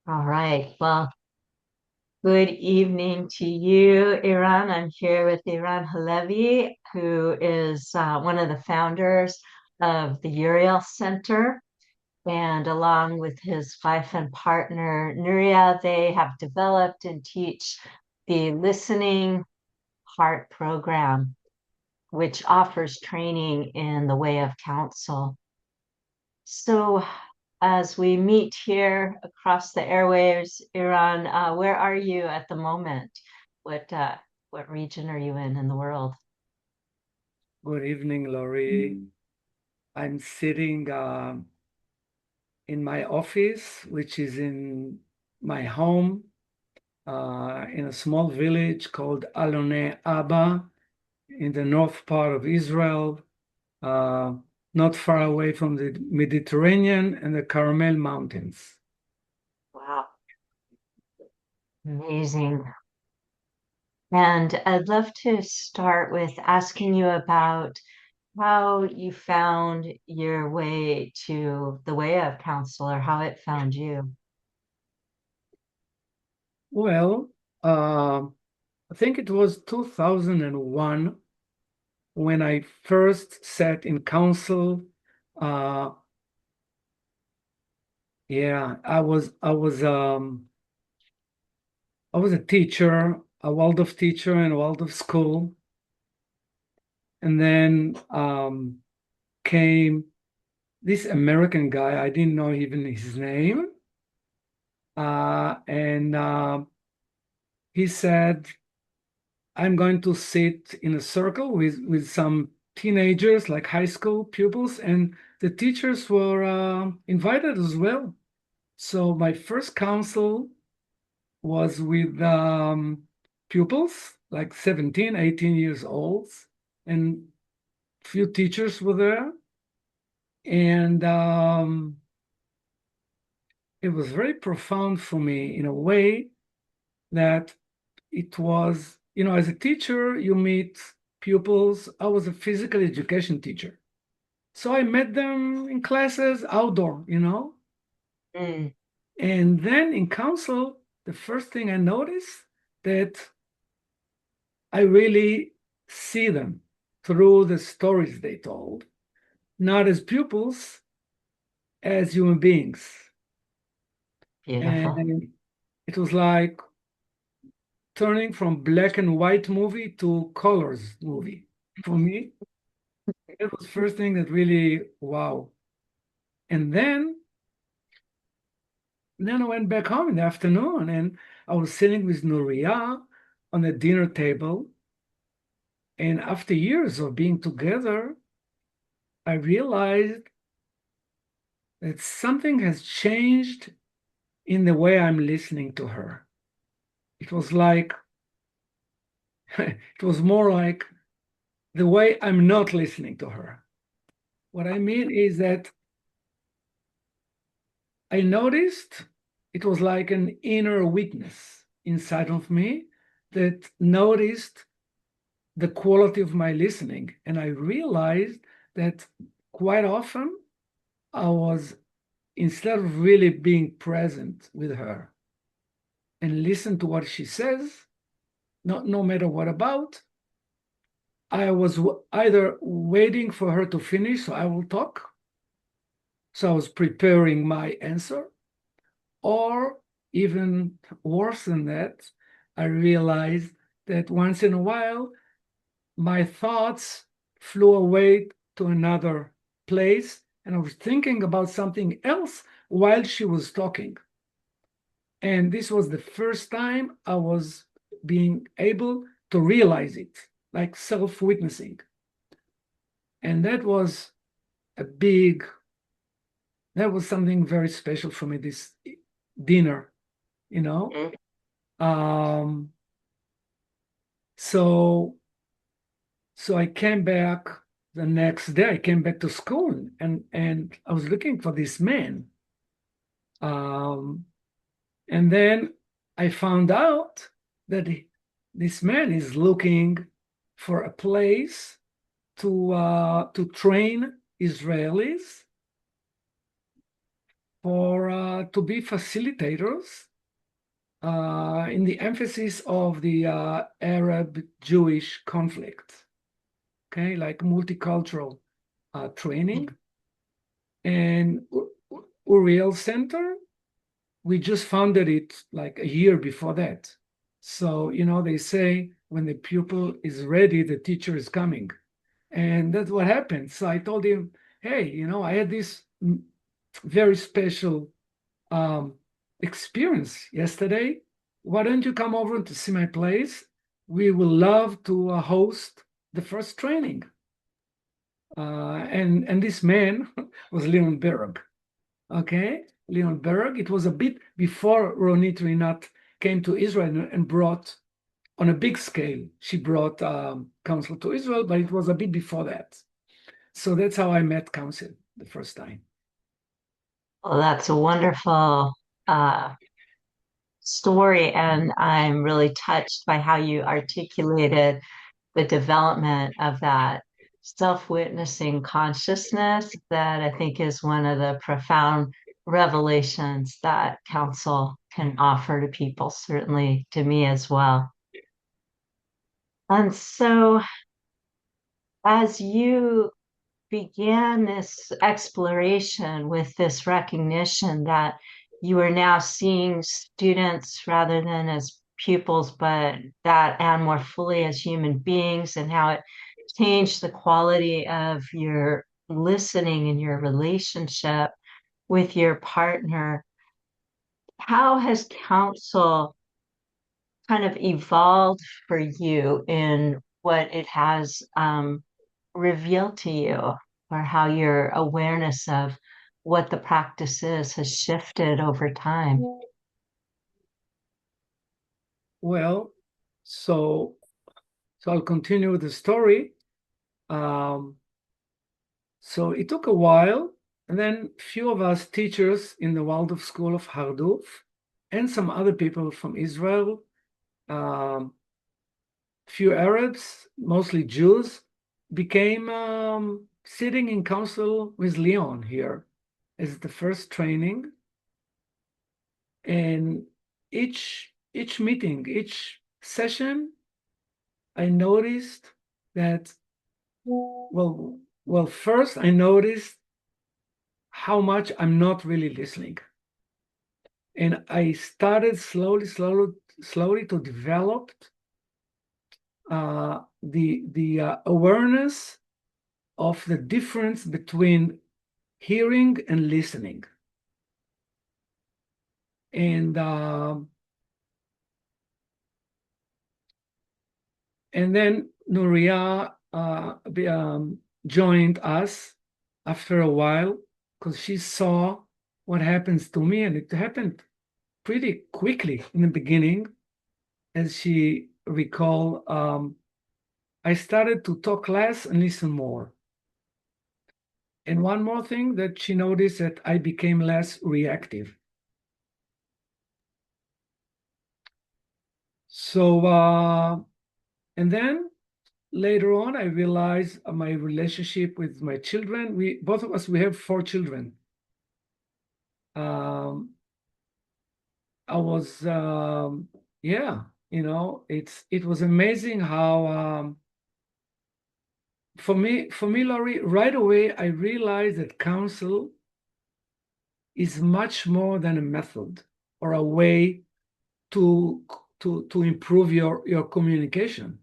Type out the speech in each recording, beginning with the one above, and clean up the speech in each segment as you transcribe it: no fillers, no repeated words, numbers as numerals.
All right. Well, good evening to you, Eran. I'm here with Eran Halevi, who is one of the founders of the Uriel Center. And along with his wife and partner, Nuria, they have developed and teach the Listening Heart program, which offers training in the way of counsel. So, as we meet here across the airwaves, Iran, where are you at the moment? What region are you in the world? Good evening, Laurie. I'm sitting in my office, which is in my home in a small village called Alone Abba in the north part of Israel, uh, not far away from the Mediterranean and the Carmel Mountains. Wow, amazing. And I'd love to start with asking you about how you found your way to the way of counsel or how it found you. Well, I think it was 2001 when I first sat in council. Uh, Yeah, I was a teacher, a Waldorf teacher in a Waldorf school, and then came this American guy. I didn't know even his name, and he said, "I'm going to sit in a circle with some teenagers, like high school pupils, and the teachers were invited as well." So my first council was with pupils like 17, 18 years old, and few teachers were there. And it was very profound for me in a way that it was, as a teacher, you meet pupils. I was a physical education teacher. So I met them in classes outdoor. Mm, And then in council, the first thing I noticed that I really see them through the stories they told, not as pupils, as human beings. beautiful. And it was like turning from black and white movie to colors movie. For me, it was first thing that really, wow. And then I went back home in the afternoon and I was sitting with Nuria on the dinner table. And after years of being together, I realized that something has changed in the way I'm listening to her. It was like, it was more like the way I'm not listening to her. What I mean is that I noticed it was like an inner witness inside of me that noticed the quality of my listening. And I realized that quite often I was, instead of really being present with her and listen to what she says, no matter what about, I was either waiting for her to finish so I will talk. So I was preparing my answer, or even worse than that, I realized that once in a while, my thoughts flew away to another place and I was thinking about something else while she was talking. And this was the first time I was being able to realize it, like self witnessing. And a big, that was something very special for me, this dinner, you know. Mm. Um, so so I came back the next day, I came back to school and I was looking for this man. Um, and then I found out that this man is looking for a place to train Israelis for to be facilitators in the emphasis of the Arab-Jewish conflict, okay, like multicultural training. And Uriel Center, we just founded it like a year before that. So, they say when the pupil is ready, the teacher is coming. And that's what happened. So I told him, hey, I had this very special experience yesterday. Why don't you come over to see my place? We will love to host the first training. And this man was Leon Berg. Okay, Leon Berg. It was a bit before Ronit Rinat came to Israel and brought, on a big scale, she brought council to Israel, but it was a bit before that. So that's how I met council the first time. Well, that's a wonderful story, and I'm really touched by how you articulated the development of that self-witnessing consciousness that I think is one of the profound revelations that counsel can offer to people, certainly to me as well. And so, as you began this exploration with this recognition that you are now seeing students rather than as pupils, but that and more fully as human beings, and how it changed the quality of your listening and your relationship with your partner. How has counsel kind of evolved for you in what it has revealed to you, or how your awareness of what the practice is has shifted over time? Well, so I'll continue with the story. So it took a while, and then few of us teachers in the Waldorf School of Harduf and some other people from Israel, few Arabs, mostly Jews, became sitting in council with Leon here as the first training. And each meeting, each session, I noticed that, well, first I noticed how much I'm not really listening. And I started slowly to develop the awareness of the difference between hearing and listening. And then Nuria joined us after a while, because she saw what happens to me, and it happened pretty quickly in the beginning. As she recalled, I started to talk less and listen more. And one more thing that she noticed, that I became less reactive. So, and then later on, I realized my relationship with my children. Both of us, we have 4 children. I was, yeah, it was amazing how, for me, Laurie, right away, I realized that counsel is much more than a method or a way to improve your communication.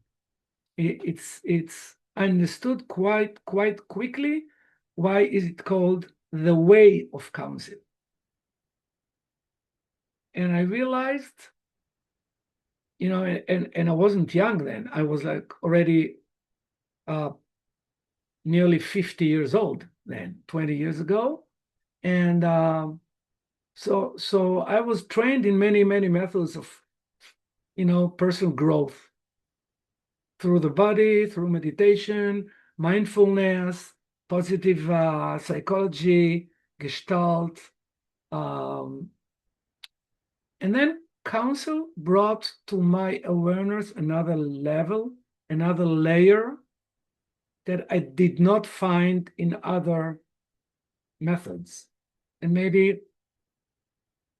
It's I understood quite quickly why is it called the way of counsel. And I realized, and I wasn't young then. I was like already nearly 50 years old then, 20 years ago. And so I was trained in many methods of, personal growth through the body, through meditation, mindfulness, positive psychology, Gestalt. And then counsel brought to my awareness another level, another layer that I did not find in other methods. And maybe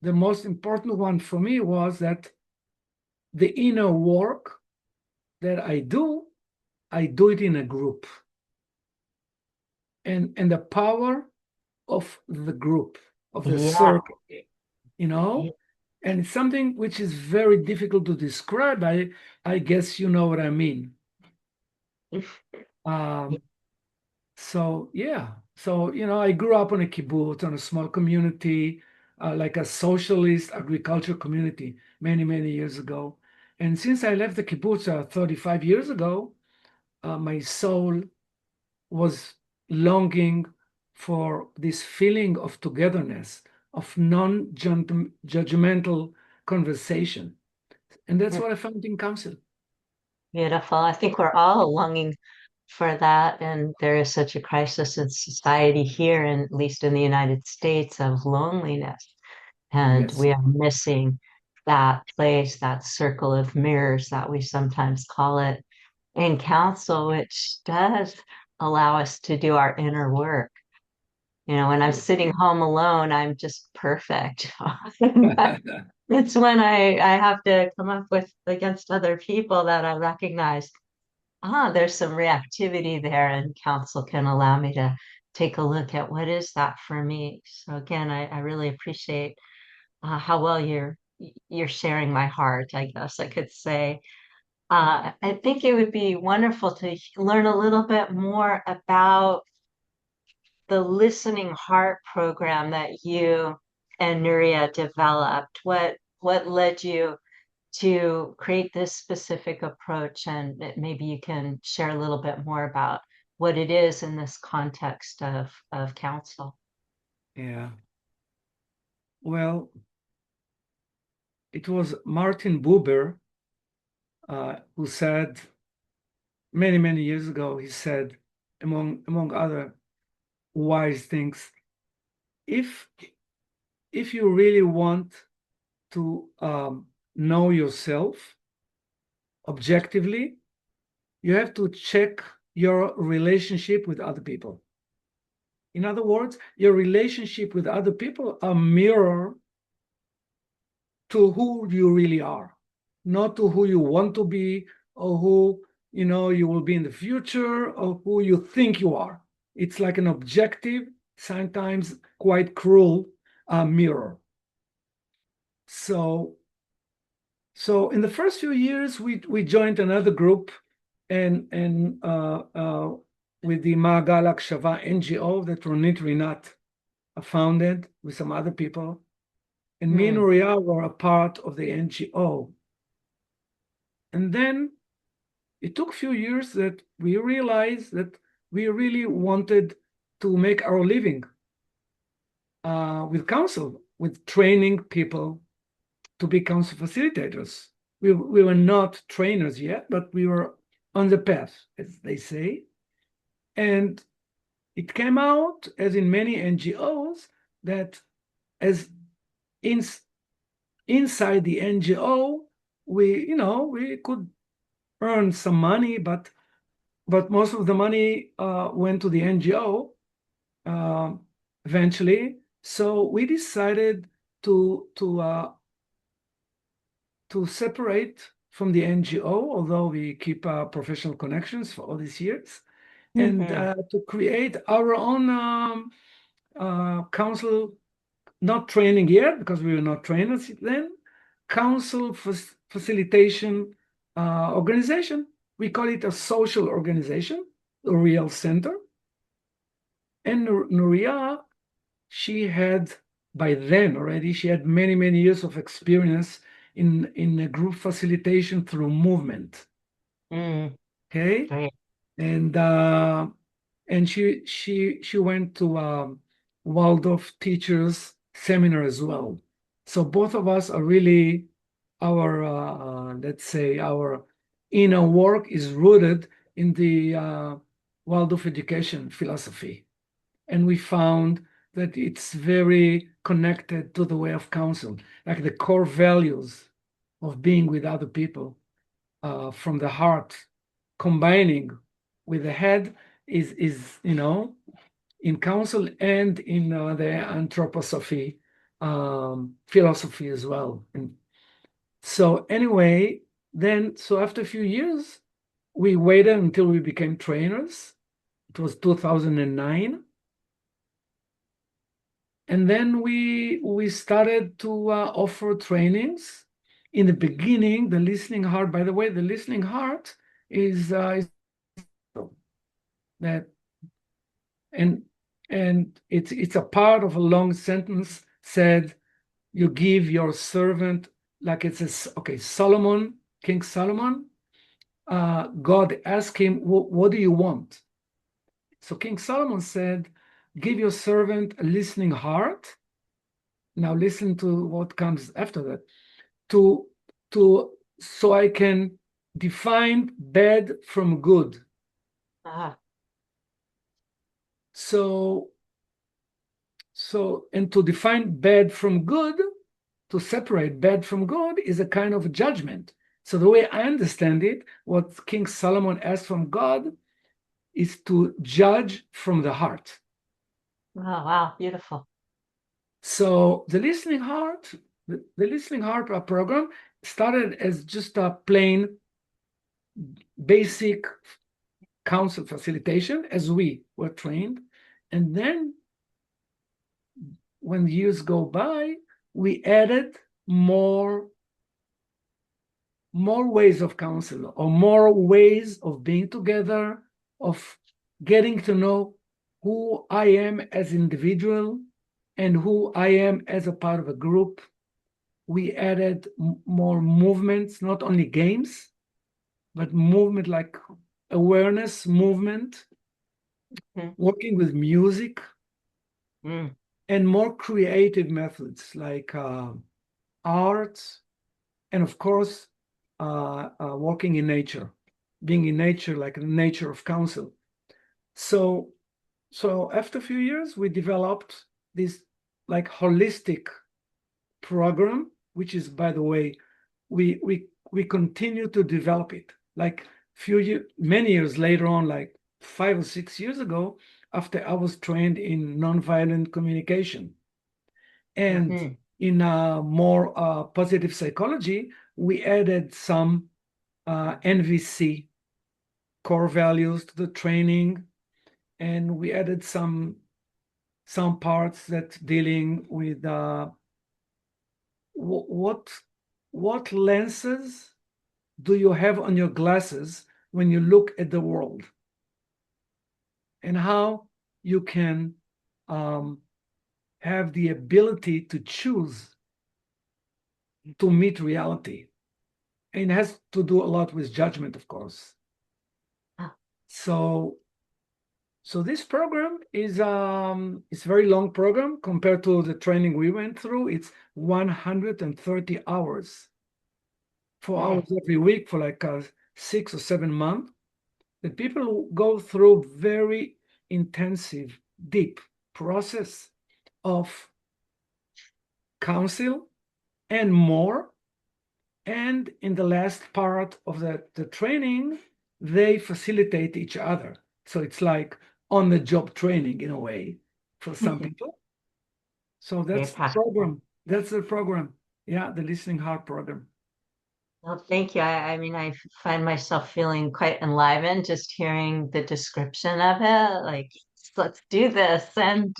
the most important one for me was that the inner work that I do it in a group. And the power of the group, of the Yeah. circle, and it's something which is very difficult to describe. I guess you know what I mean. Um, so yeah, so I grew up on a kibbutz, on a small community, like a socialist agriculture community, many years ago. And since I left the kibbutz 35 years ago, my soul was longing for this feeling of togetherness, of non-judgmental conversation. And that's what I found in council. Beautiful. I think we're all longing for that. And there is such a crisis in society here, and at least in the United States, of loneliness. And Yes. we are missing that place, that circle of mirrors that we sometimes call it in council, which does allow us to do our inner work. When I'm sitting home alone, I'm just perfect. It's when I have to come up with against other people that I recognize, there's some reactivity there, and counsel can allow me to take a look at what is that for me. So again, I really appreciate how well you're sharing my heart, I guess I could say. I think it would be wonderful to learn a little bit more about the listening heart program that you and Nuria developed. What led you to create this specific approach? And maybe you can share a little bit more about what it is in this context of counsel. Yeah. Well, it was Martin Buber who said many years ago, he said, among other wise things, if you really want to know yourself objectively, you have to check your relationship with other people. In other words, your relationship with other people are mirror to who you really are, not to who you want to be or who you will be in the future or who you think you are. It's like an objective, sometimes quite cruel mirror. So in the first few years, we joined another group, and with the Ma'agal Akshava NGO that Ronit Rinat founded with some other people. And me and Hmm. Uriel were a part of the NGO. And then it took a few years that we realized that we really wanted to make our living with counsel, with training people to be counsel facilitators. We were not trainers yet, but we were on the path, as they say. And it came out, as in many NGOs, that as inside the NGO, we could earn some money, but most of the money went to the NGO eventually. So we decided to separate from the NGO, although we keep professional connections for all these years, and Mhm. to create our own council, not training yet, because we were not trainers then, council facilitation organization. We call it a social organization, the Uriel Center. And Nuria, she had, by then already, she had many years of experience in a group facilitation through movement. Mm, Okay. great. And she went to Waldorf teachers seminar as well. So both of us are really, our let's say, our inner work is rooted in the Waldorf education philosophy, and we found that it's very connected to the way of counsel, like the core values of being with other people from the heart, combining with the head is in counsel and in the anthroposophy philosophy as well. And so anyway, so after a few years, we waited until we became trainers. It was 2009. And then we started to offer trainings. In the beginning, the listening heart, by the way, the listening heart is that, and it's a part of a long sentence said, you give your servant, like it says, okay, Solomon, King Solomon, God asked him, what do you want? So King Solomon said, give your servant a listening heart. Now listen to what comes after that. To so I can define bad from good. Ah, So and to define bad from good, to separate bad from good is a kind of judgment. So the way I understand it, what King Solomon asked from God is to judge from the heart. wow, wow, beautiful. So the listening heart, the listening heart program started as just a plain basic counsel facilitation as we were trained. And then when years go by, we added more ways of counsel or more ways of being together, of getting to know who I am as an individual and who I am as a part of a group. We added more movements, not only games, but movement like awareness movement, working with music, Mm. and more creative methods like art, and of course, working in nature, being in nature, like the nature of counsel. So, after a few years, we developed this like holistic program, which is, by the way, we continue to develop it. Like many years later on, like 5 or 6 years ago, after I was trained in nonviolent communication and Mm-hmm. in more positive psychology, we added some NVC core values to the training, and we added some parts that dealing with what lenses do you have on your glasses when you look at the world, and how you can have the ability to choose to meet reality. And it has to do a lot with judgment, of course. Ah, So this program is it's a very long program compared to the training we went through. It's 130 hours, 4 hours okay. every week for like 6 or 7 months. The people go through very intensive, deep process of counsel and more. And in the last part of the training, they facilitate each other. So it's like on the job training in a way for some people. So Very that's the practical. program. That's the program. Yeah, the Listening Heart program. Well, thank you. I mean, I find myself feeling quite enlivened just hearing the description of it. Like, let's do this. And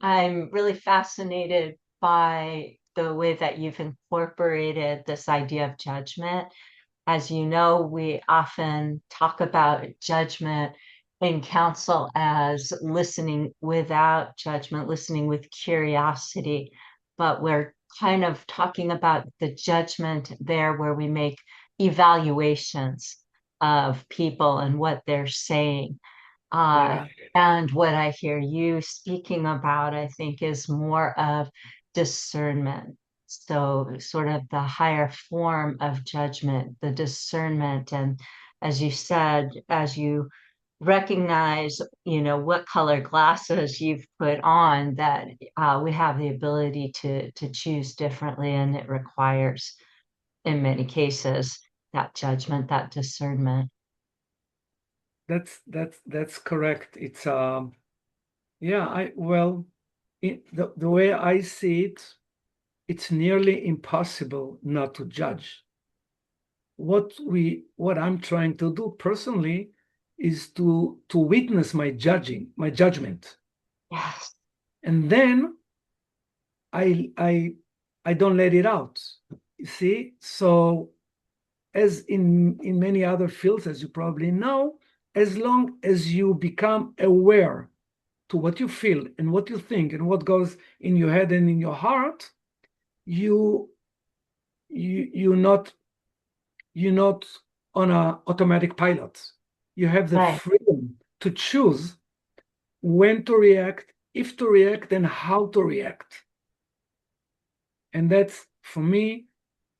I'm really fascinated by the way that you've incorporated this idea of judgment. As you know, we often talk about judgment in counsel as listening without judgment, listening with curiosity, but we're kind of talking about the judgment there where we make evaluations of people and what they're saying. Uh, Yeah, and what I hear you speaking about, I think, is more of discernment. So, sort of the higher form of judgment, the discernment. And as you said, as you recognize, what color glasses you've put on, that we have the ability to choose differently, and it requires, in many cases, that judgment, that discernment. that's correct. It's yeah, I well, the way I see it, it's nearly impossible not to judge. What I'm trying to do personally is to witness my judgment, Yes. and then I don't let it out. You see, so as in many other fields, as you probably know, as long as you become aware to what you feel and what you think and what goes in your head and in your heart, you you're not on a automatic pilot. You have the Right. freedom to choose when to react, if to react, and how to react. And that's, for me,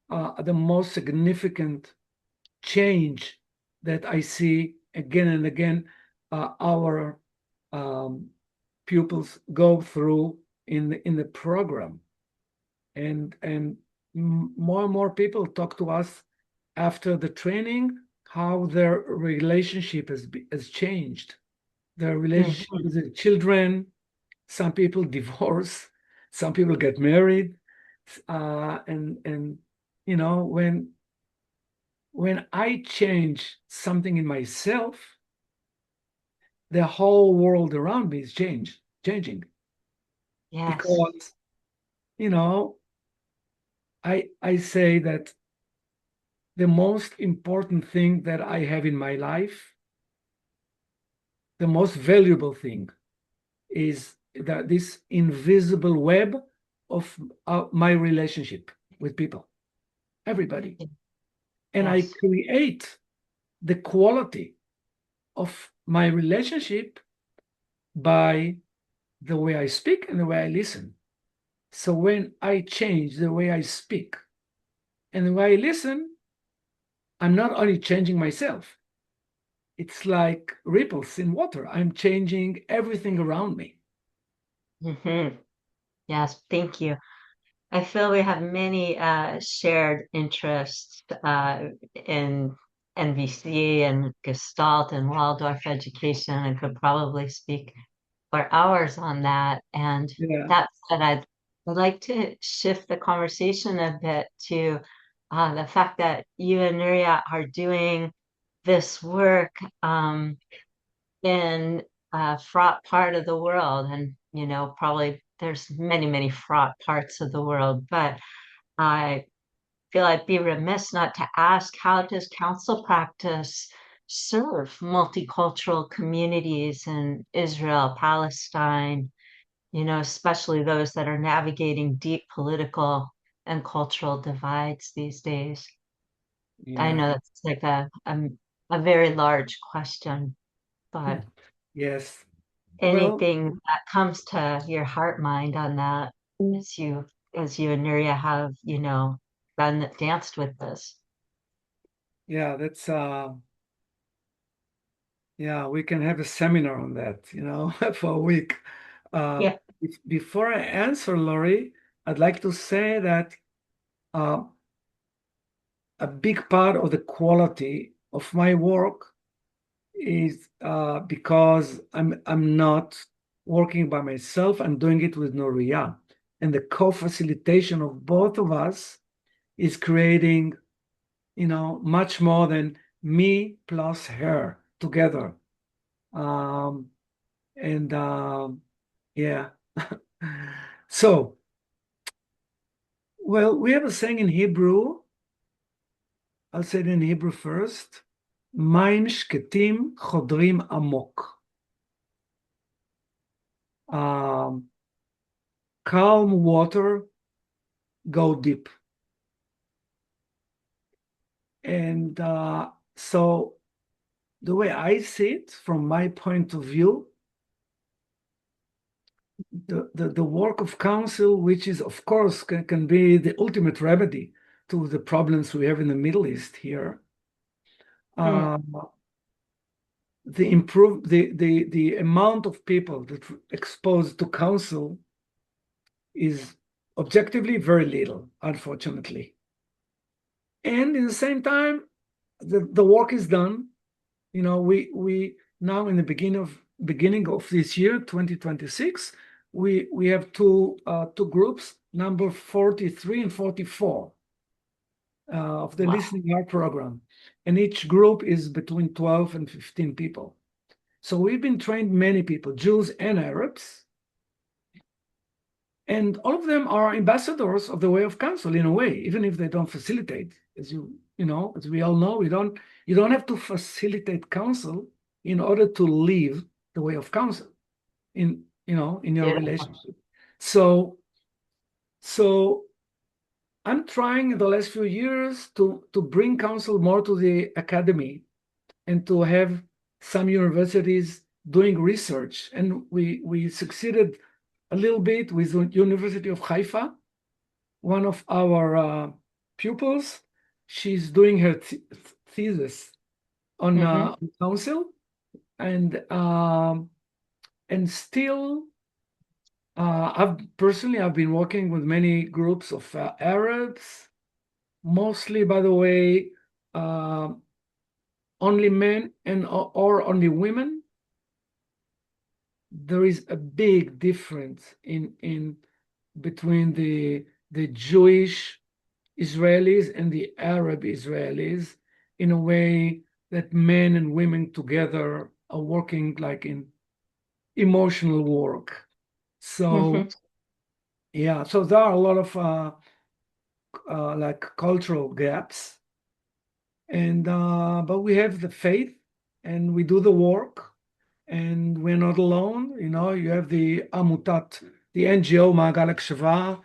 the most significant change that I see again and again our pupils go through in the program. And more and more people talk to us after the training how their relationship has changed. Their relationship Mhm. with the children. Some people divorce, some people get married, and when I change something in myself, the whole world around me is changing Yes. because you know I say that the most important thing that I have in my life, the most valuable thing, is that this invisible web of my relationship with people, everybody. And I Yes. create the quality of my relationship by the way I speak and the way I listen. So when I change the way I speak and the way I listen, I'm not only changing myself, it's like ripples in water. I'm changing everything around me. Hmm. Yes. Thank you. I feel we have many shared interests in NVC and Gestalt and Waldorf education, and could probably speak for hours on that. And Yeah. that said, I'd like to shift the conversation a bit to the fact that you and Nuria are doing this work in a fraught part of the world. And, probably there's many, many fraught parts of the world, but I feel I'd be remiss not to ask, how does council practice serve multicultural communities in Israel, Palestine, especially those that are navigating deep political and cultural divides these days? I Yeah. know that's like a very large question, but Yes. Well, anything that comes to your heart, mind on that as you and Nuria have, danced with this. yeah, we can have a seminar on that, for a week. Uh, Yeah. Before I answer, Laurie, I'd like to say that uh, a big part of the quality of my work is because I'm not working by myself. I'm doing it with Nuria, and the co-facilitation of both of us is creating, much more than me plus her together. Um, and yeah. So, well, we have a saying in Hebrew. I'll say it in Hebrew first. מים שקטים חודרים עמוק. Um, calm water go deep. And so the way I see it, from my point of view, the work of council, which is, of course, can be the ultimate remedy to the problems we have in the Middle East here. Mm. Uh, the amount of people that exposed to council is objectively very little, unfortunately. And in the same time, the work is done. We now, in the beginning of this year, 2026, we have two groups, number 43 and 44 of the Wow. listening art program, and each group is between 12 and 15 people. So we've been trained many people, Jews and Arabs, and all of them are ambassadors of the way of counsel in a way, even if they don't facilitate. As as we all know, you don't have to facilitate counsel in order to live the way of counsel in your Beautiful. relationship. So I'm trying in the last few years to bring counsel more to the academy and to have some universities doing research. And we succeeded a little bit with the University of Haifa. One of our pupils, she's doing her thesis on Hmm. counsel, and still, I've been working with many groups of Arabs, mostly, by the way, uh, only men and or only women. There is a big difference in between the Jewish Israelis and the Arab Israelis in a way that men and women together are working like in emotional work. Hmm. So yeah, so there are a lot of like cultural gaps, and but we have the faith and we do the work, and we're not alone. You have the Amutat, the NGO Maagal Shava,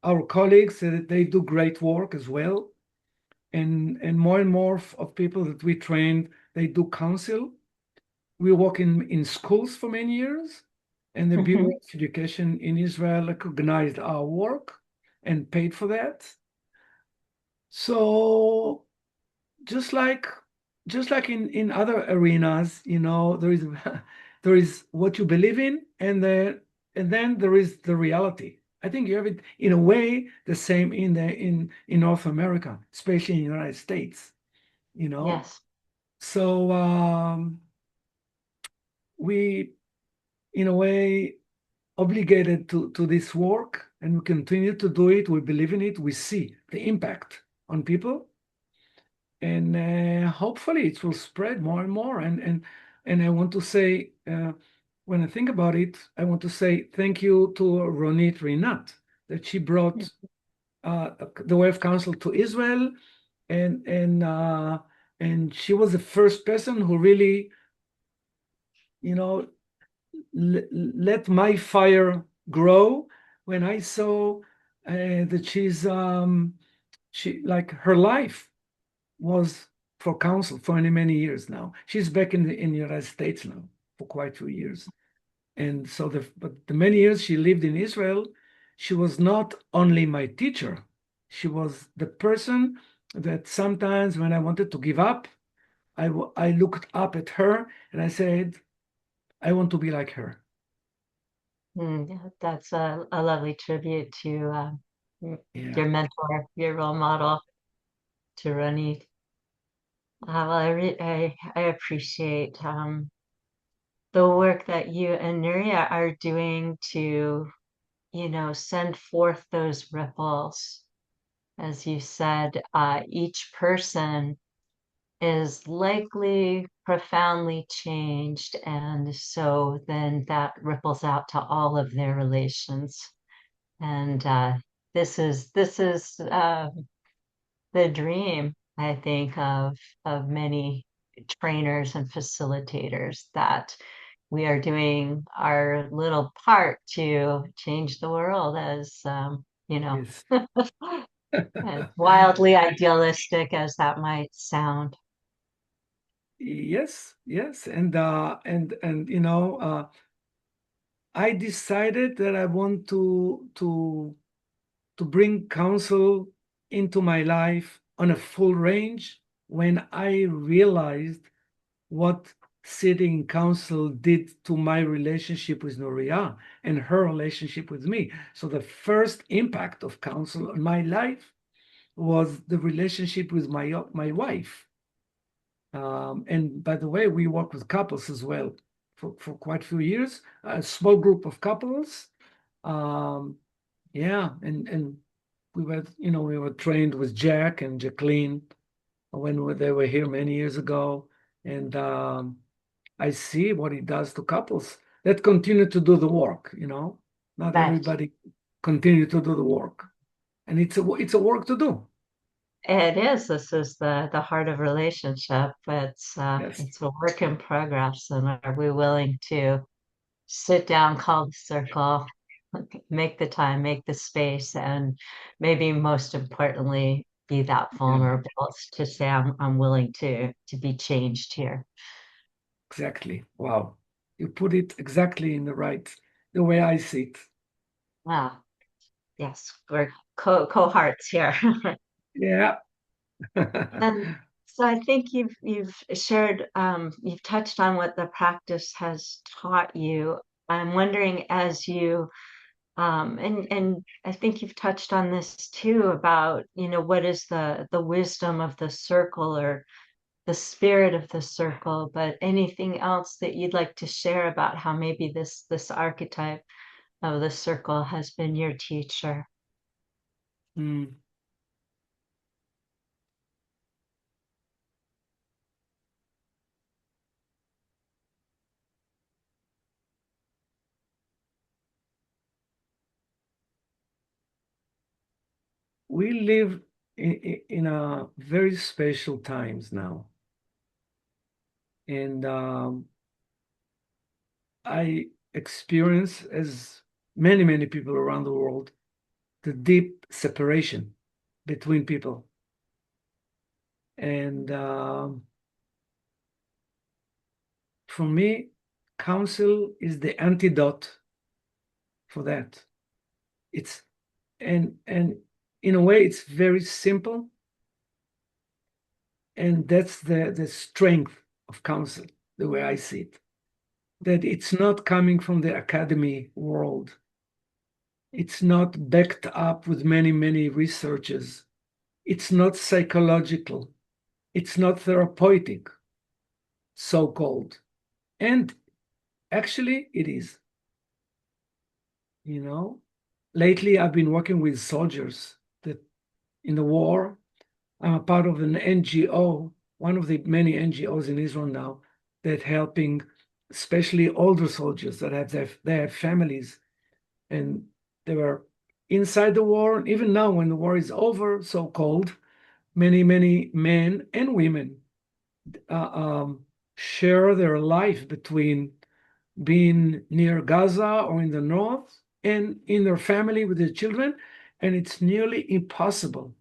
our colleagues, they do great work as well. And more and more of people that we trained, they do counsel. We work in schools for many years, and the Bureau Hmm. of Education in Israel recognized our work and paid for that. So just like in other arenas, there is there is what you believe in, and then there is the reality. I think you have it in a way the same in North America, especially in the United States. you know Yes. so we, in a way, obligated to this work, and we continue to do it. We believe in it. We see the impact on people, and hopefully it will spread more and more. And I want to say, when I think about it, I want to say thank you to Ronit Rinat, that she brought the way of counsel to Israel, and and uh, and she was the first person who really, you know, let my fire grow when I saw that she, like, her life was for counsel for many years now. She's back in the United States now for quite a few years. And so but the many years she lived in Israel, she was not only my teacher, she was the person that sometimes when I wanted to give up, I looked up at her and I said, I want to be like her. Yeah, that's a lovely tribute to Yeah. your mentor, your role model, to Ronit. Well, I appreciate the work that you and Nuria are doing to, send forth those ripples. As you said, each person is likely profoundly changed, and so then that ripples out to all of their relations. And this is the dream, I think, of many trainers and facilitators, that we are doing our little part to change the world, Yes. as wildly idealistic as that might sound. Yes, yes. And I decided that I want to bring counsel into my life on a full range when I realized what sitting in council did to my relationship with Nuria and her relationship with me. So the first impact of counsel on my life was the relationship with my wife. And by the way, we work with couples as well. for quite a few years, a small group of couples. Yeah, and we were trained with Jack and Jacqueline when they were here many years ago, and I see what it does to couples that continue to do the work. Not Right. everybody continue to do the work, and it's a work to do. It is. This is the heart of relationship. Yes, It's a work in progress, and are we willing to sit down, call the circle, make the time, make the space, and maybe most importantly, be that yeah, vulnerable to say, I'm willing to be changed here. exactly. Wow, you put it exactly in the way I see it. Wow. Yes, we're cohorts here. Yeah. And so I think you've shared you've touched on what the practice has taught you. I'm wondering as you and I think you've touched on this too about, what is the wisdom of the circle or the spirit of the circle, but anything else that you'd like to share about how maybe this archetype of the circle has been your teacher? Mm. We live in a very special times now, and I experience, as many people around the world, the deep separation between people. And for me, counsel is the antidote for that. It's and in a way, it's very simple, and that's the strength of counsel, the way I see it. That it's not coming from the academy world. It's not backed up with many researches. It's not psychological. It's not therapeutic, so called. And actually, it is. You know, lately I've been working with soldiers that in the war. I'm a part of an NGO, one of the many NGOs in Israel now that helping especially older soldiers that they have families and they were inside the war. Even now, when the war is over, so called, many men and women uh, um, share their life between being near Gaza or in the north and in their family with their children. And it's nearly impossible,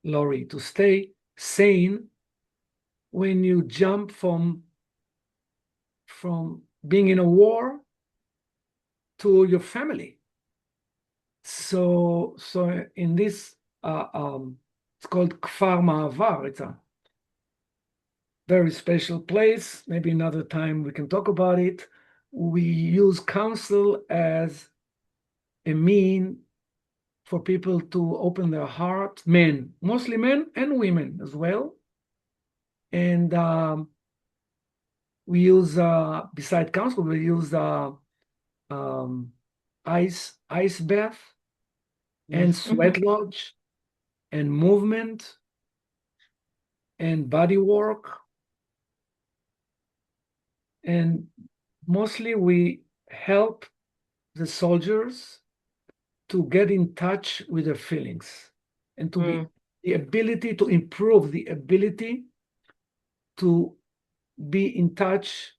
Laurie, to stay sane when you jump from being in a war to your family. So in this it's called Kfar Ma'avar. It's a very special place. Maybe another time we can talk about it. We use counsel as a mean for people to open their heart, men, mostly men and women as well. And we use, beside counsel, we use um, ice bath and Mhm. sweat lodge and movement and body work. And mostly we help the soldiers to get in touch with their feelings and to be Mm, the ability to improve the ability to be in touch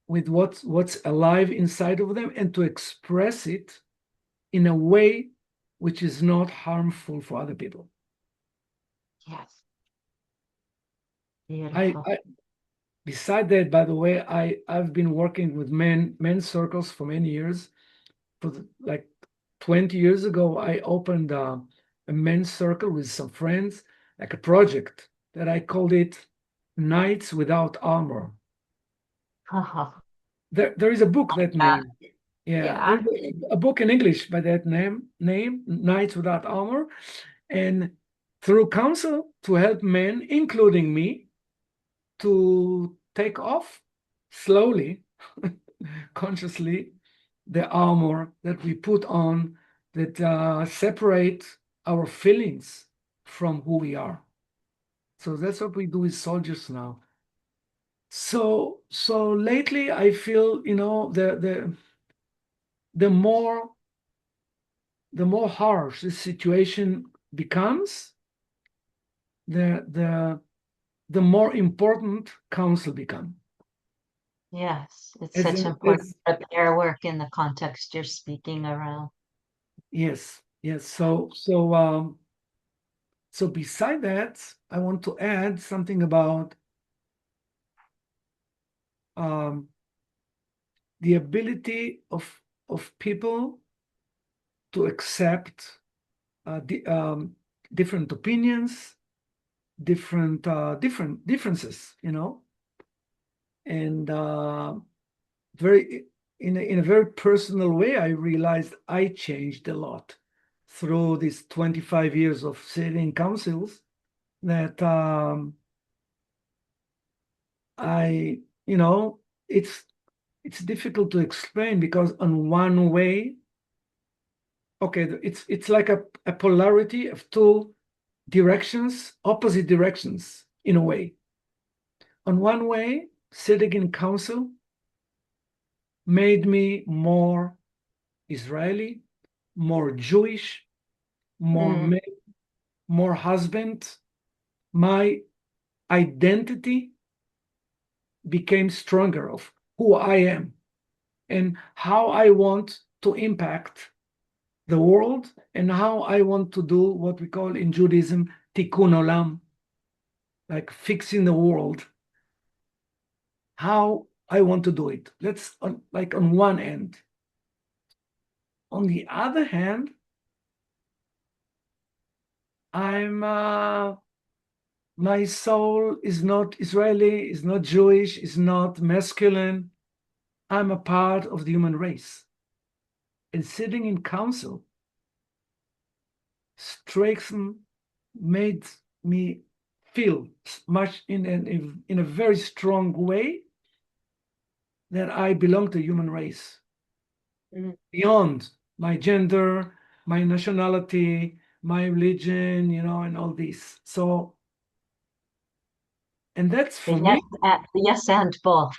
with what's alive inside of them and to express it in a way which is not harmful for other people. yes, I, beautiful. I beside that, by the way, I've been working with men's circles for many years. Like 20 years ago, I opened a men's circle with some friends, like a project that I called it Nights Without Armor. There is a book that name. Yeah, Yeah. there's a book in English by that name, Nights Without Armor. And through counsel to help men, including me, to take off slowly consciously the armor that we put on that separate our feelings from who we are. So that's what we do with soldiers now. So lately I feel, the more harsh the situation becomes, the more important counsel become. Yes, it's As such in, important repair work in the context you're speaking around. yes. So beside that, I want to add something about um, the ability of people to accept different opinions, different differences, and very in a very personal way, I realized I changed a lot through these 25 years of sitting in councils that I, it's difficult to explain because on one way, okay, it's like a polarity of two directions, opposite directions in a way. On one way, sitting in council made me more Israeli, more Jewish, more Mm, man, more husband. My identity became stronger of who I am and how I want to impact the world and how I want to do what we call in Judaism tikkun olam, like fixing the world, how I want to do it. Let's like on one end. On the other hand, I'm my soul is not Israeli, is not Jewish, is not masculine. I'm a part of the human race. And sitting in council strengthened, made me feel much in a very strong way that I belong to the human race mm. beyond my gender, my nationality, my religion, and all this. So, and that's The for yes, me, the yes and both.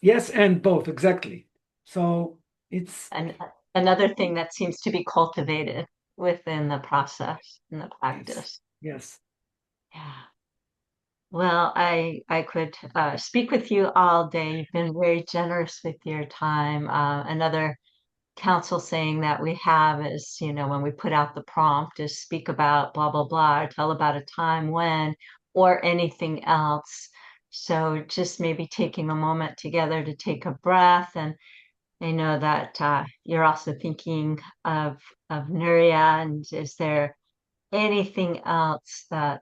yes, and both, exactly. So it's, And another thing that seems to be cultivated within the process and the yes, practice. yes, Yeah. Well, I could speak with you all day. You've been very generous with your time. Another counsel saying that we have is, when we put out the prompt, is speak about blah, blah, blah, or tell about a time when, or anything else. So just maybe taking a moment together to take a breath. And I know that you're also thinking of Nuria. And is there anything else that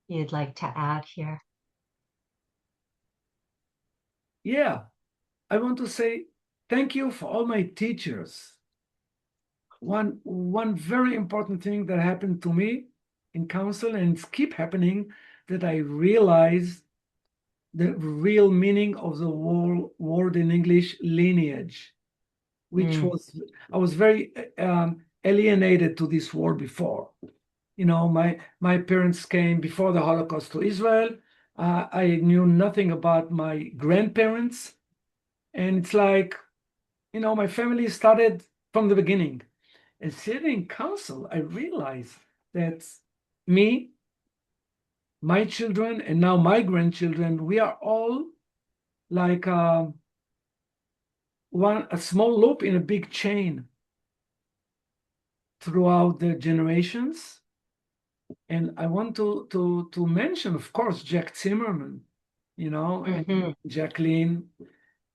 you'd like to add here? yeah. I want to say thank you for all my teachers. One very important thing that happened to me in council and it's keep happening that I realized the real meaning of the word in English lineage, which Mm, was I was very alienated to this word before. My parents came before the Holocaust to Israel. I knew nothing about my grandparents, and it's like my family started from the beginning. And sitting in council, I realized that me, my children, and now my grandchildren, we are all like a small loop in a big chain throughout the generations. And I want to mention, of course, Jack Zimmerman, and hmm. Jacqueline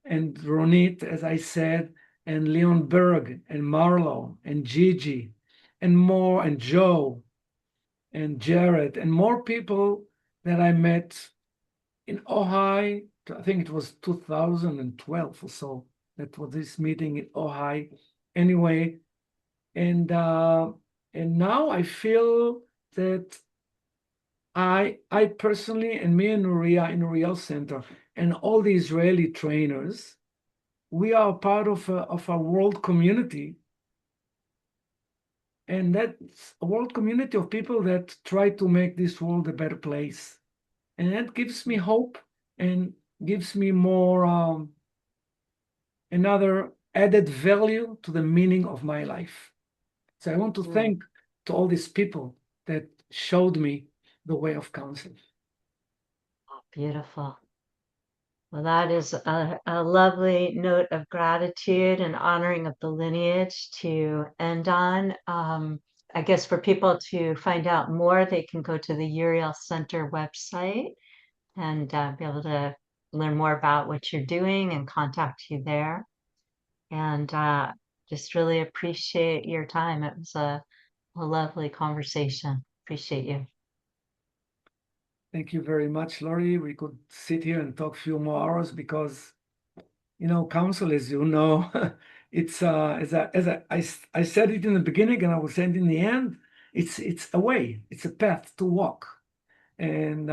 and Ronit, as I said, and Leon Berg and Marlo and Gigi and more and Joe and Jared and more people that I met in Ojai. I think it was 2012 or so. That was this meeting in Ojai. Anyway, and now I feel that I personally and me and Nuria in Uriel Center and all the Israeli trainers, we are part of a world community. And that's a world community of people that try to make this world a better place. And that gives me hope and gives me more another added value to the meaning of my life. So I want to Mm, thank to all these people that showed me the way of counsel. beautiful. Well, that is a lovely note of gratitude and honoring of the lineage to end on. I guess for people to find out more, they can go to the Uriel Center website and be able to learn more about what you're doing and contact you there. And just really appreciate your time. It was a lovely conversation. Appreciate you. Thank you very much, Lori. We could sit here and talk a few more hours because, counsel, as you know, it's I said it in the beginning and I will say it in the end. It's a way, it's a path to walk, and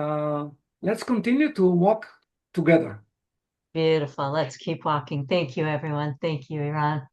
let's continue to walk together. Beautiful. Let's keep walking. Thank you, everyone. Thank you, Iran.